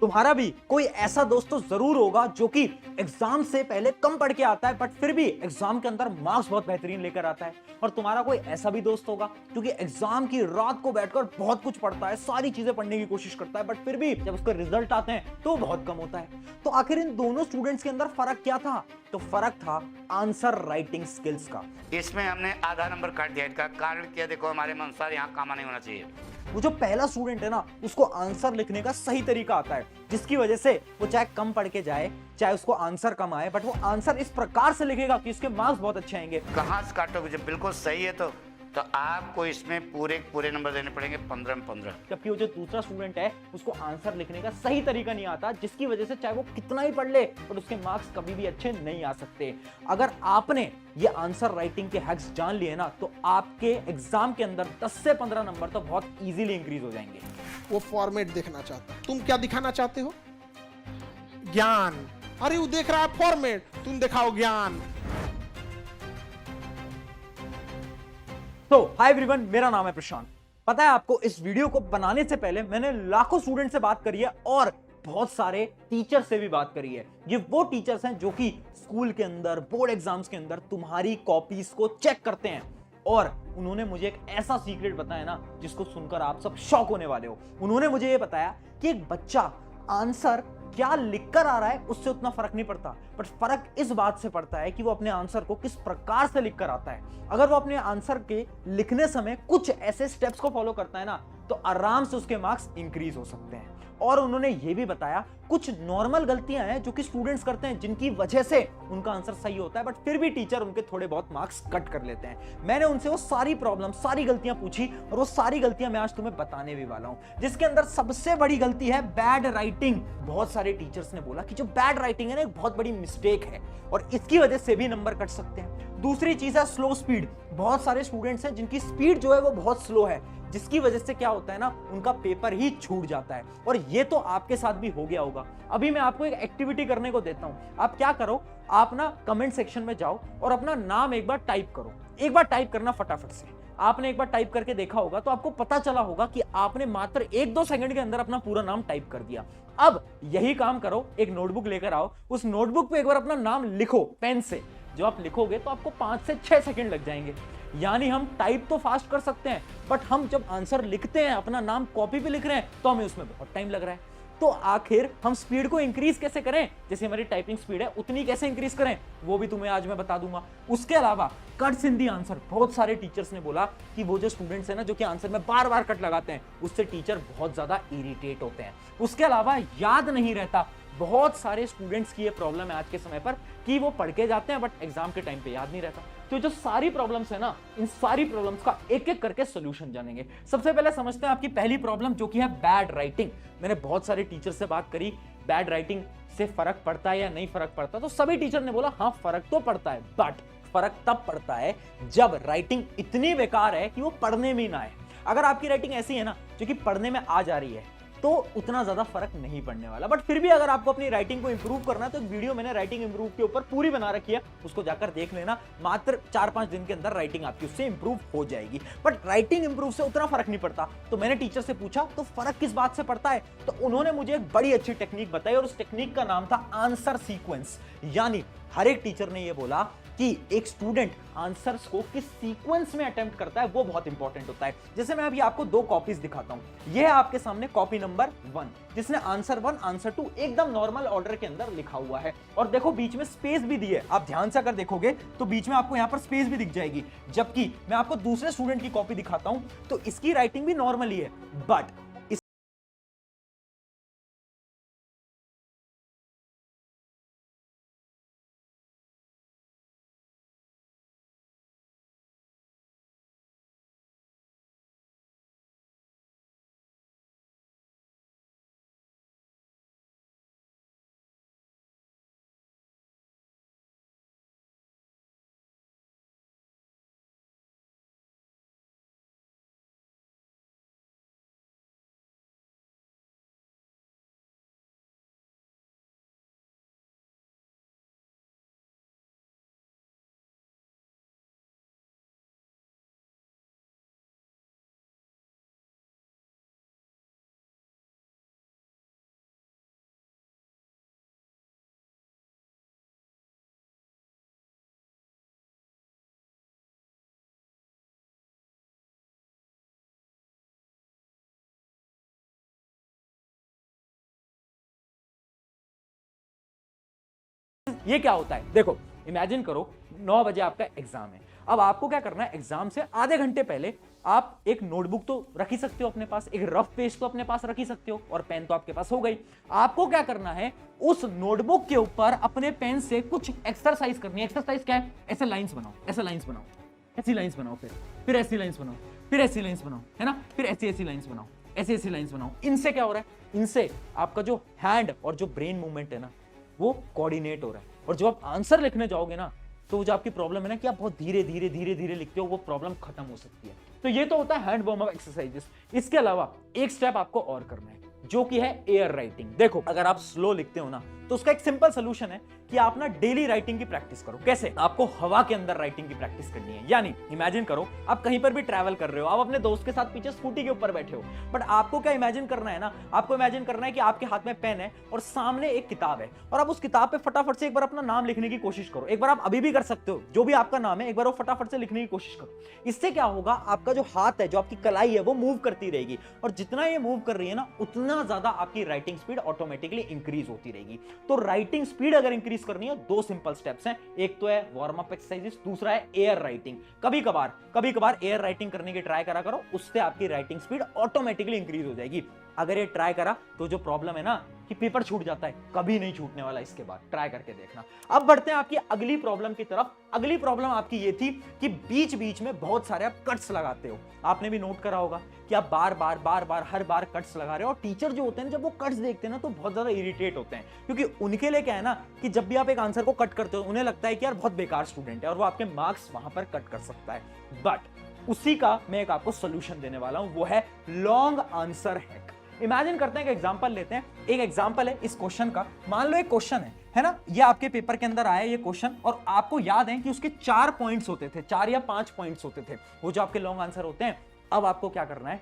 तुम्हारा भी कोई ऐसा दोस्त तो जरूर होगा जो कि एग्जाम से पहले कम पढ़ के आता है बट फिर भी एग्जाम के अंदर मार्क्स बहुत बेहतरीन लेकर आता है। और तुम्हारा कोई ऐसा भी दोस्त होगा जो कि एग्जाम की रात को बैठकर बहुत कुछ पढ़ता है, सारी चीजें पढ़ने की कोशिश करता है बट फिर भी जब उसके रिजल्ट आते हैं तो बहुत कम होता है। तो आखिर इन दोनों स्टूडेंट्स के अंदर फर्क क्या था? तो फर्क था आंसर राइटिंग स्किल्स का। इसमें हमने आधा नंबर काट दिया। इसका कारण क्या, देखो हमारे अनुसार यहाँ कामा नहीं होना चाहिए। वो जो पहला स्टूडेंट है ना, उसको आंसर लिखने का सही तरीका आता है, जिसकी वजह से वो चाहे कम पढ़ के जाए, चाहे उसको आंसर कम आए, बट वो आंसर इस प्रकार से लिखेगा कि उसके मार्क्स बहुत अच्छे आएंगे। कहाँ से काटोगे? जब बिल्कुल सही है तो आपको इसमें पूरे पूरे नंबर देने पड़ेंगे, 15 में 15। जबकि वो जो दूसरा स्टूडेंट है उसको आंसर लिखने का सही तरीका नहीं आता, जिसकी वजह से चाहे वो कितना ही पढ़ ले बट उसके मार्क्स कभी भी अच्छे नहीं आ सकते। अगर आपने ये आंसर राइटिंग के हैक्स जान लिए ना तो आपके एग्जाम के अंदर 10 से 15 नंबर तो बहुत इजीली इंक्रीज हो जाएंगे। वो फॉर्मेट देखना चाहता है। तुम क्या दिखाना चाहते हो? ज्ञान। अरे वो देख रहा है फॉर्मेट, तुम दिखाओ ज्ञान। तो हाय एवरीवन, मेरा नाम है प्रशांत। पता है आपको, इस वीडियो को बनाने से पहले मैंने लाखों स्टूडेंट से बात करी है और बहुत सारे टीचर से भी बात करी है। ये वो टीचर्स हैं जो कि स्कूल के अंदर, बोर्ड एग्जाम्स के अंदर तुम्हारी कॉपीज को चेक करते हैं और उन्होंने मुझे एक ऐसा सीक्रेट बताया ना जिसको सुनकर आप सब शॉक होने वाले हो। उन्होंने मुझे ये बताया कि एक बच्चा आंसर क्या लिखकर आ रहा है उससे उतना फर्क नहीं पड़ता, बट फर्क इस बात से पड़ता है कि वो अपने आंसर को किस प्रकार से लिखकर आता है। अगर वो अपने आंसर के लिखने समय कुछ ऐसे स्टेप्स को फॉलो करता है ना तो आराम से उसके मार्क्स इंक्रीज हो सकते हैं। और उन्होंने ये भी बताया कुछ नॉर्मल गलतियां हैं जो कि स्टूडेंट्स करते हैं जिनकी वजह से उनका आंसर सही होता है बट फिर भी टीचर उनके थोड़े बहुत मार्क्स कट कर लेते हैं। मैंने उनसे वो सारी प्रॉब्लम, सारी गलतियां पूछी और वो सारी गलतियां मैं आज तुम्हें बताने भी वाला हूं, जिसके अंदर सबसे बड़ी गलती है बैड राइटिंग। बहुत सारे टीचर्स ने बोला कि जो बैड राइटिंग है ना एक बहुत बड़ी मिस्टेक है और इसकी वजह से भी नंबर कट सकते हैं। दूसरी चीज है स्लो स्पीड। बहुत सारे स्टूडेंट्स हैं जिनकी स्पीड जो है वो बहुत स्लो है, जिसकी वजह से क्या होता है ना, उनका पेपर ही छूट जाता है। और ये तो आपके साथ भी हो गया होगा। अभी मैं आपको एक एक्टिविटी करने को देता हूं। आप क्या करो, आप ना कमेंट सेक्शन में जाओ और अपना नाम एक बार टाइप करो। एक बार टाइप करना फटाफट से। आपने एक बार टाइप करके देखा होगा तो आपको पता चला होगा कि आपने मात्र 1-2 सेकंड के अंदर अपना पूरा नाम टाइप कर दिया। अब यही काम करो, एक नोटबुक लेकर आओ, उस नोटबुक पे एक बार अपना नाम लिखो पेन से। जो आप लिखोगे तो आपको 5 से 6 सेकंड लग जाएंगे। यानी हम टाइप तो फास्ट कर सकते हैं बट हम जब आंसर लिखते हैं, अपना नाम कॉपी पे लिख रहे हैं, तो हमें उसमें बहुत टाइम लग रहा है। तो आखिर हम स्पीड को इंक्रीज कैसे करें? जैसे हमारी टाइपिंग स्पीड है उतनी कैसे इंक्रीज करें, वो भी तुम्हें आज मैं बता दूंगा। उसके अलावा कट्स इन दी आंसर। बहुत सारे टीचर्स ने बोला कि वो जो स्टूडेंट्स हैं ना जो कि आंसर में बार बार कट लगाते हैं, उससे टीचर बहुत ज्यादा इरिटेट होते हैं। उसके अलावा याद नहीं रहता। बहुत सारे स्टूडेंट्स की ये प्रॉब्लम है आज के समय पर कि वो पढ़ के जाते हैं बट एग्जाम के टाइम पे याद नहीं रहता। तो जो सारी प्रॉब्लम्स है ना, इन सारी प्रॉब्लम्स का एक एक करके सोल्यूशन जानेंगे। सबसे पहले समझते हैं आपकी पहली प्रॉब्लम जो कि है बैड राइटिंग। मैंने बहुत सारे टीचर से बात करी, बैड राइटिंग से फर्क पड़ता है या नहीं फर्क पड़ता, तो सभी टीचर ने बोला हाँ फर्क तो पड़ता है, बट फर्क तब पड़ता है जब राइटिंग इतनी बेकार है कि वो पढ़ने में ना आए। अगर आपकी राइटिंग ऐसी है ना जो कि पढ़ने में आ जा रही है तो उतना ज्यादा फर्क नहीं पड़ने वाला। बट फिर भी अगर आपको अपनी राइटिंग को इंप्रूव करना है तो एक वीडियो मैंने राइटिंग इंप्रूव के ऊपर पूरी बना रखी है, उसको जाकर देख लेना। मात्र 4-5 दिन के अंदर राइटिंग आपकी उससे इंप्रूव हो जाएगी। बट राइटिंग इंप्रूव से उतना फर्क नहीं पड़ता। तो मैंने टीचर से पूछा तो फर्क किस बात से पड़ता है, तो उन्होंने मुझे एक बड़ी अच्छी टेक्निक बताई और उस टेक्निक का नाम था आंसर सीक्वेंस। यानी हर एक टीचर ने यह बोला कि एक स्टूडेंट आंसर्स को किस सीक्वेंस में अटेम्प्ट करता है वो बहुत इंपॉर्टेंट होता है। जैसे मैं अभी आपको 2 कॉपीज दिखाता हूं। यह है आपके सामने कॉपी नंबर 1 जिसने आंसर 1 आंसर 2 एकदम नॉर्मल ऑर्डर के अंदर लिखा हुआ है और देखो बीच में स्पेस भी दी है। आप ध्यान से अगर देखोगे तो बीच में आपको यहां पर स्पेस भी दिख जाएगी। जबकि मैं आपको दूसरे स्टूडेंट की कॉपी दिखाता हूं तो इसकी राइटिंग भी नॉर्मल ही है, बट ये क्या होता है, देखो इमेजिन करो 9 बजे आपका एग्जाम है। अब आपको क्या करना है, एग्जाम से आधे घंटे पहले आप एक नोटबुक तो रख ही सकते हो अपने पास, एक रफ पेज तो अपने पास रख ही सकते हो, और पेन तो आपके पास हो गई। आपको क्या करना है, उस नोटबुक के ऊपर अपने पेन से कुछ एक्सरसाइज करनी है। एक्सरसाइज क्या है, ऐसे लाइंस बनाओ, ऐसे लाइंस बनाओ, ऐसी लाइंस बनाओ, फिर ऐसी लाइंस बनाओ, फिर ऐसी लाइंस बनाओ, है ना, फिर ऐसी ऐसी लाइंस बनाओ, ऐसी ऐसी लाइंस बनाओ। इनसे क्या हो रहा है, इनसे आपका जो हैंड और जो ब्रेन मूवमेंट है ना वो कोऑर्डिनेट हो रहा है, और जब आप आंसर लिखने जाओगे ना तो जो आपकी प्रॉब्लम है ना कि आप बहुत धीरे धीरे धीरे धीरे लिखते हो, वो प्रॉब्लम खत्म हो सकती है। तो ये तो होता है हैंड वार्म अप एक्सरसाइजेस। इसके अलावा एक स्टेप आपको और करना है जो कि है एयर राइटिंग। देखो अगर आप स्लो लिखते हो ना तो उसका एक सिंपल सोल्यूशन है कि आप ना डेली राइटिंग की प्रैक्टिस करो। कैसे, आपको हवा के अंदर राइटिंग की प्रैक्टिस करनी है। यानी इमेजिन करो आप कहीं पर भी ट्रैवल कर रहे हो, आप अपने दोस्त के साथ पीछे स्कूटी के ऊपर बैठे हो, बट आपको क्या इमेजिन करना है ना, आपको इमेजिन करना है कि आपके हाथ में पेन है और सामने एक किताब है, और आप उस किताब पे फटाफट से एक बार अपना नाम लिखने की कोशिश करो। एक बार आप अभी भी कर सकते हो, जो भी आपका नाम है एक बार वो फटाफट से लिखने की कोशिश करो। इससे क्या होगा, आपका जो हाथ है, जो आपकी कलाई है, वो मूव करती रहेगी, और जितना ये मूव कर रही है ना उतना ज्यादा आपकी राइटिंग स्पीड ऑटोमेटिकली इंक्रीज होती रहेगी। तो राइटिंग स्पीड अगर इंक्रीज करनी है, दो सिंपल स्टेप्स हैं, एक तो है वार्म अप एक्सरसाइजेस, दूसरा है एयर राइटिंग। कभी कभार एयर राइटिंग करने की ट्राई करा करो, उससे आपकी राइटिंग स्पीड ऑटोमेटिकली इंक्रीज हो जाएगी। अगर ये ट्राई करा तो जो प्रॉब्लम है ना कि पेपर छूट जाता है, कभी नहीं छूटने वाला। इसके बाद ट्राई करके देखना। अब बढ़ते हैं आपकी अगली प्रॉब्लम की तरफ। अगली प्रॉब्लम आपकी ये थी कि बीच बीच में बहुत सारे आप कट्स लगाते हो। आपने भी नोट करा होगा कि आप बार बार हर बार कट्स लगा रहे हो, और टीचर जो होते हैं जब वो कट्स देखते हैं ना तो बहुत ज्यादा इरिटेट होते हैं, क्योंकि उनके लिए क्या है ना कि जब भी आप एक आंसर को कट करते हो उन्हें लगता है कि यार बहुत बेकार स्टूडेंट है और वो आपके मार्क्स वहां पर कट कर सकता है। बट उसी का मैं एक आपको सोल्यूशन देने वाला हूं, वो है लॉन्ग आंसर हैक। इमेजिन करते हैं कि एग्जांपल लेते हैं। एक एग्जांपल है इस क्वेश्चन का। मान लो एक क्वेश्चन है ना, ये आपके पेपर के अंदर आया ये क्वेश्चन, और आपको याद है कि उसके 4 पॉइंट्स होते थे, 4 या 5 पॉइंट्स होते थे, वो जो आपके लॉन्ग आंसर होते हैं। अब आपको क्या करना है,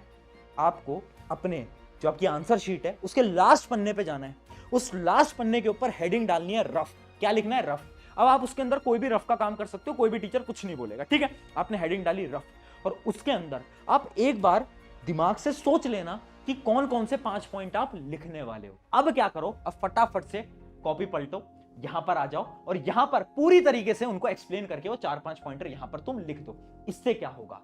आपको अपने जो आपकी आंसर शीट है उसके लास्ट पन्ने पे जाना है। उस लास्ट पन्ने के ऊपर हेडिंग डालनी है रफ। क्या लिखना है, रफ। अब आप उसके अंदर कोई भी रफ का काम कर सकते हो, कोई भी टीचर कुछ नहीं बोलेगा, ठीक है। आपने हेडिंग डाली रफ, और उसके अंदर आप एक बार दिमाग से सोच लेना कि कौन कौन से 5 पॉइंट आप लिखने वाले हो। अब क्या करो, अब फटाफट से कॉपी पलटो, यहां पर आ जाओ, और यहां पर पूरी तरीके से उनको एक्सप्लेन करके वो 4-5 पॉइंटर यहां पर तुम लिख दो। इससे क्या होगा,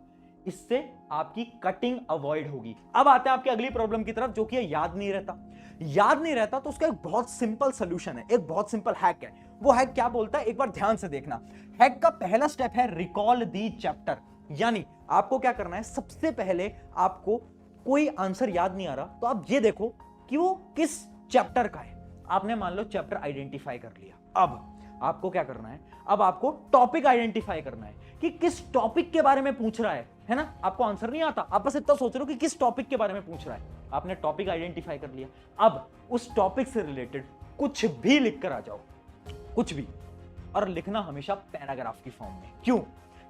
इससे आपकी कटिंग अवॉइड होगी। अब आते हैं आपकी अगली प्रॉब्लम की तरफ, जो कि याद नहीं रहता। याद नहीं रहता तो उसका एक बहुत सिंपल सोल्यूशन है, एक बहुत सिंपल हैक है। वो हैक क्या बोलता है, एक बार ध्यान से देखना। हैक का पहला स्टेप है रिकॉल दी चैप्टर। यानी आपको क्या करना है, सबसे पहले आपको कोई आंसर याद नहीं आ रहा तो आप ये देखो कि वो किस चैप्टर का है। आपने मान लो चैप्टर आइडेंटिफाई कर लिया। अब आपको क्या करना है, अब आपको टॉपिक आइडेंटिफाई करना है कि किस टॉपिक के बारे में पूछ रहा है ना। आपको आंसर नहीं आता, आप बस इतना सोच रहे हो कि किस टॉपिक के बारे में पूछ रहा है। आपने टॉपिक आइडेंटिफाई कर लिया। अब उस टॉपिक से रिलेटेड कुछ भी लिख कर आ जाओ, कुछ भी, और लिखना हमेशा पैराग्राफ की फॉर्म में। क्यों?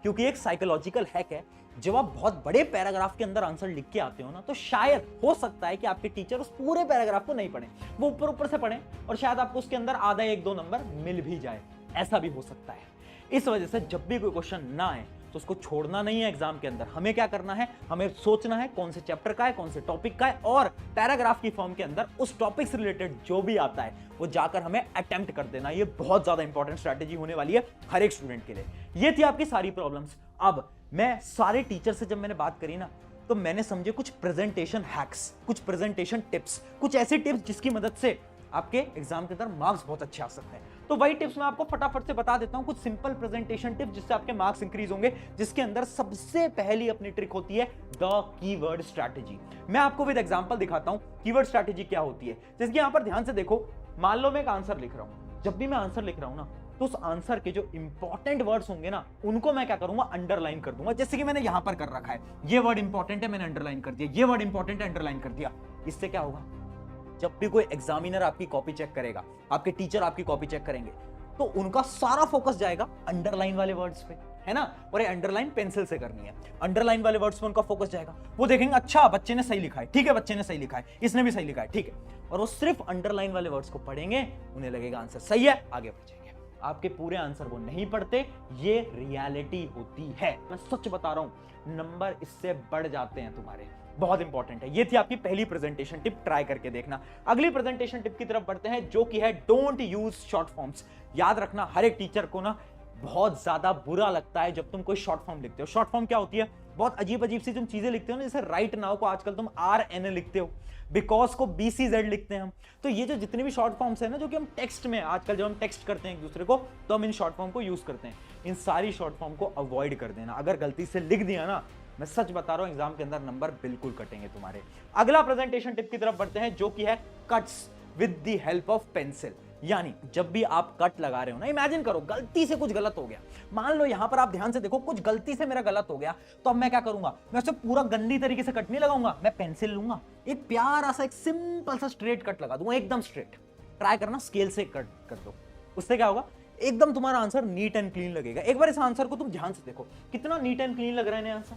क्योंकि एक साइकोलॉजिकल हैक है, जब आप बहुत बड़े पैराग्राफ के अंदर आंसर लिख के आते हो ना तो शायद हो सकता है कि आपके टीचर उस पूरे पैराग्राफ को नहीं पढ़े, वो ऊपर ऊपर से पढ़े, और शायद आपको उसके अंदर आधा 1-2 नंबर मिल भी जाए। ऐसा भी हो सकता है। इस वजह से जब भी कोई क्वेश्चन ना आए तो उसको छोड़ना नहीं है एग्जाम के अंदर। हमें क्या करना है, हमें सोचना है कौन से चैप्टर का है, कौन से टॉपिक का है, और पैराग्राफ की फॉर्म के अंदर उस टॉपिक से रिलेटेड जो भी आता है वो जाकर हमें अटेम्प्ट कर देना। ये बहुत ज्यादा इंपॉर्टेंट स्ट्रैटेजी होने वाली है हर एक स्टूडेंट के लिए। ये थी आपकी सारी प्रॉब्लम्स। अब मैं सारे टीचर से जब मैंने बात करी ना तो मैंने समझे कुछ प्रेजेंटेशन हैक्स, कुछ प्रेजेंटेशन टिप्स, कुछ ऐसी टिप्स जिसकी मदद से आपके एग्जाम के अंदर मार्क्स बहुत अच्छे आ सकते हैं। तो वही टिप्स मैं आपको फटाफट से बता देता हूं, कुछ सिंपल प्रेजेंटेशन टिप्स जिससे आपके मार्क्स इंक्रीज होंगे, जिसके अंदर सबसे पहली अपनी ट्रिक होती है द कीवर्ड स्ट्रैटेजी। मैं आपको विद एग्जांपल दिखाता हूं कीवर्ड स्ट्रैटेजी क्या होती है। जैसे कि यहां पर ध्यान से देखो, मान लो मैं एक आंसर लिख रहा हूं। जब भी मैं आंसर लिख रहा हूं ना तो उस आंसर के जो इंपॉर्टेंट वर्ड्स होंगे ना उनको मैं क्या करूंगा, अंडरलाइन कर दूंगा। जैसे कि मैंने यहां पर कर रखा है, ये वर्ड इंपॉर्टेंट है, मैंने अंडरलाइन कर दिया, ये वर्ड इंपॉर्टेंट है, अंडरलाइन कर दिया। इससे क्या होगा, जब भी कोई एग्जामिनर आपकी कॉपी चेक करेगा, आपके टीचर आपकी कॉपी चेक करेंगे, तो उनका सारा फोकस जाएगा अंडरलाइन वाले वर्ड्स पे, है ना। और ये अंडरलाइन पेंसिल से करनी है, अंडरलाइन वाले वर्ड्स पे उनका फोकस जाएगा। वो देखेंगे अच्छा बच्चे ने सही लिखा है, ठीक है, बच्चे ने सही लिखा है, इसने भी सही लिखा है, ठीक है, और वो सिर्फ अंडरलाइन वाले वर्ड्स को पढ़ेंगे, उन्हें लगेगा आंसर सही है, आगे बढ़ेंगे। आपके पूरे आंसर वो नहीं पढ़ते, ये रियलिटी होती है। मैं सच बता रहा हूं, नंबर इससे बढ़ जाते हैं तुम्हारे। बहुत इंपॉर्टेंट है। ये थी आपकी पहली प्रेजेंटेशन टिप, ट्राई करके देखना। अगली प्रेजेंटेशन टिप की तरफ बढ़ते हैं, जो कि है डोंट यूज शॉर्ट फॉर्म्स। याद रखना, हर एक टीचर को ना बहुत ज्यादा बुरा लगता है जब तुम कोई शॉर्ट फॉर्म लिखते हो। शॉर्ट फॉर्म क्या होती है? बहुत अजीब अजीब सी तुम चीजें लिखते हो ना, जैसे राइट नाउ को आजकल तुम RN लिखते हो, बिकॉज को BCZ लिखते हैं हम। तो ये जो जितने भी शॉर्ट फॉर्म्स है ना, जो कि हम टेक्स्ट में आजकल जब हम टेक्स्ट करते हैं एक दूसरे को, तो हम इन शॉर्ट फॉर्म को यूज करते हैं। इन सारी शॉर्ट फॉर्म को अवॉइड कर देना। अगर गलती से लिख दिया ना, मैं सच बता रहा हूं, एग्जाम के अंदर नंबर बिल्कुल कटेंगे तुम्हारे। अगला प्रेजेंटेशन टिप की तरफ बढ़ते हैं, जो कि है cuts with the help of pencil. यानी जब भी आप कट लगा रहे हो ना, इमेजिन करो गलती से कुछ गलत हो गया, मान लो यहां पर आप ध्यान से देखो, कुछ गलती से मेरा गलत हो गया, तो अब मैं क्या करूंगा? मैं उसे पूरा गंदी तरीके से कट नहीं लगाऊंगा, मैं पेंसिल लूंगा, एक प्यारा सा एक सिंपल सा स्ट्रेट कट लगा दूंगा, एकदम स्ट्रेट। ट्राई करना, स्केल से कट कर दो, उससे क्या होगा? एकदम तुम्हारा आंसर नीट एंड क्लीन लगेगा। एक बार इस आंसर को तुम ध्यान से देखो, कितना नीट एंड क्लीन लग रहा है आंसर,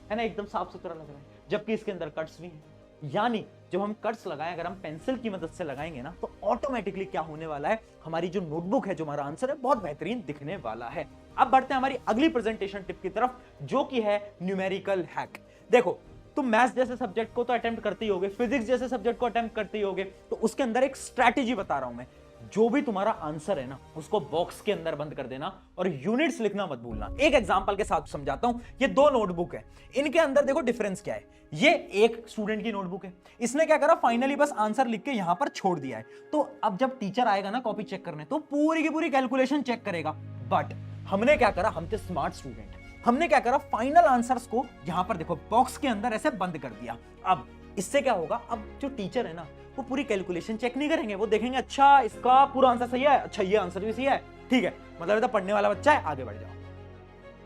है ना, एकदम साफ सुथरा लग रहा है, जबकि इसके अंदर कट्स भी हैं। यानी जब हम कट्स लगाएं, अगर हम पेंसिल की मदद से लगाएंगे ना, तो ऑटोमेटिकली क्या होने वाला है, हमारी जो नोटबुक है, जो हमारा आंसर है, बहुत बेहतरीन दिखने वाला है। अब बढ़ते हैं हमारी अगली प्रेजेंटेशन टिप की तरफ, जो कि है न्यूमेरिकल हैक। देखो, तुम मैथ्स जैसे सब्जेक्ट को तो अटेम्प्ट करते ही होगे, फिजिक्स जैसे सब्जेक्ट को अटेम्प्ट करते ही होगे, तो उसके अंदर एक स्ट्रैटेजी बता रहा हूं मैं। जो भी तुम्हारा आंसर है ना, उसको बॉक्स के अंदर बंद कर देना और यूनिट्स लिखना मत भूलना। एक एग्जांपल के साथ समझाता हूं। ये दो नोटबुक है, इनके अंदर देखो डिफरेंस क्या है। ये एक स्टूडेंट की नोटबुक है, इसने क्या करा, फाइनली बस आंसर लिख के यहां पर छोड़ दिया है। तो अब जब टीचर आएगा ना कॉपी चेक करने, तो पूरी की पूरी कैलकुलेशन चेक करेगा। बट हमने क्या करा, हम थे स्मार्ट स्टूडेंट, हमने क्या करा, फाइनल आंसर्स को यहां पर देखो बॉक्स के अंदर ऐसे बंद कर दिया। अब इससे क्या होगा, अब जो टीचर है ना, वो पूरी कैलकुलेशन चेक नहीं करेंगे, वो देखेंगे अच्छा इसका पूरा आंसर सही है, अच्छा ये आंसर भी सही है, ठीक है, मतलब ये तो पढ़ने वाला बच्चा है, आगे बढ़ जाओ।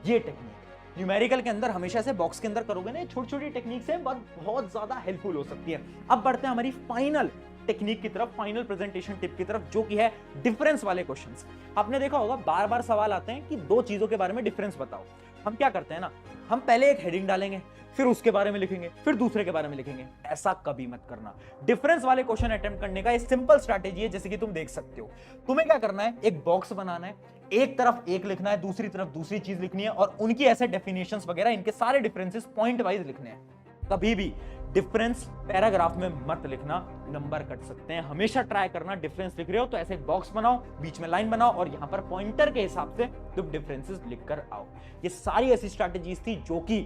ये टेक्निक न्यूमेरिकल के अंदर हमेशा से बॉक्स के अंदर करोगे ना, छोटी छोटी टेक्निक से बहुत ज्यादा हेल्पफुल हो सकती है। अब बढ़ते हैं हमारी फाइनल टेक्निक की तरफ, फाइनल प्रेजेंटेशन टिप की तरफ, जो कि है डिफरेंस वाले क्वेश्चंस। आपने देखा होगा बार बार सवाल आते हैं कि दो चीजों के बारे में डिफरेंस बताओ। हम क्या करते हैं ना, हम पहले एक हेडिंग डालेंगे, फिर उसके बारे में लिखेंगे, फिर दूसरे के बारे में लिखेंगे। ऐसा कभी मत करना। डिफरेंस वाले क्वेश्चन अटेम्प्ट करने का एक सिंपल स्ट्रैटेजी है, जैसे कि तुम देख सकते हो। तुम्हें क्या करना है, एक बॉक्स बनाना है, एक तरफ एक लिखना है, दूसरी तरफ दूसरी चीज लिखनी है, और उनकी ऐसे डेफिनेशंस वगैरह, इनके सारे डिफरेंसेस पॉइंट वाइज लिखने हैं। कभी भी डिफरेंस पैराग्राफ में मत लिखना, नंबर कट सकते हैं। हमेशा ट्राई करना, डिफरेंस लिख रहे हो तो ऐसे एक बॉक्स बनाओ, बीच में लाइन बनाओ, और यहां पर पॉइंटर के हिसाब से तुम डिफरेंसेस लिखकर आओ। ये सारी ऐसी स्ट्रैटेजीज थी जो कि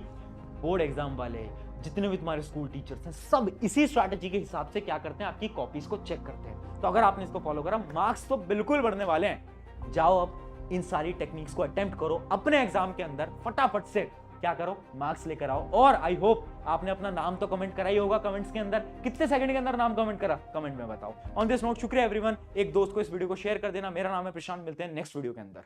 बोर्ड एग्जाम वाले, जितने भी तुम्हारे स्कूल टीचर्स हैं, सब इसी स्ट्रैटेजी के हिसाब से क्या करते हैं, आपकी कॉपीज को चेक करते हैं। तो अगर आपने इसको फॉलो करा, मार्क्स तो बिल्कुल बढ़ने वाले हैं। जाओ अब इन सारी टेक्निक्स को अटेम्प्ट करो, अपने एग्जाम के अंदर फटाफट से क्या करो, मार्क्स लेकर आओ। और आई होप आपने अपना नाम तो कमेंट करा ही होगा कमेंट्स के अंदर। कितने सेकंड के अंदर नाम कमेंट करा, कमेंट में बताओ। ऑन दिस नोट, शुक्रिया एवरीवन। एक दोस्त को इस वीडियो को शेयर कर देना। मेरा नाम है प्रशांत, मिलते हैं नेक्स्ट वीडियो के अंदर।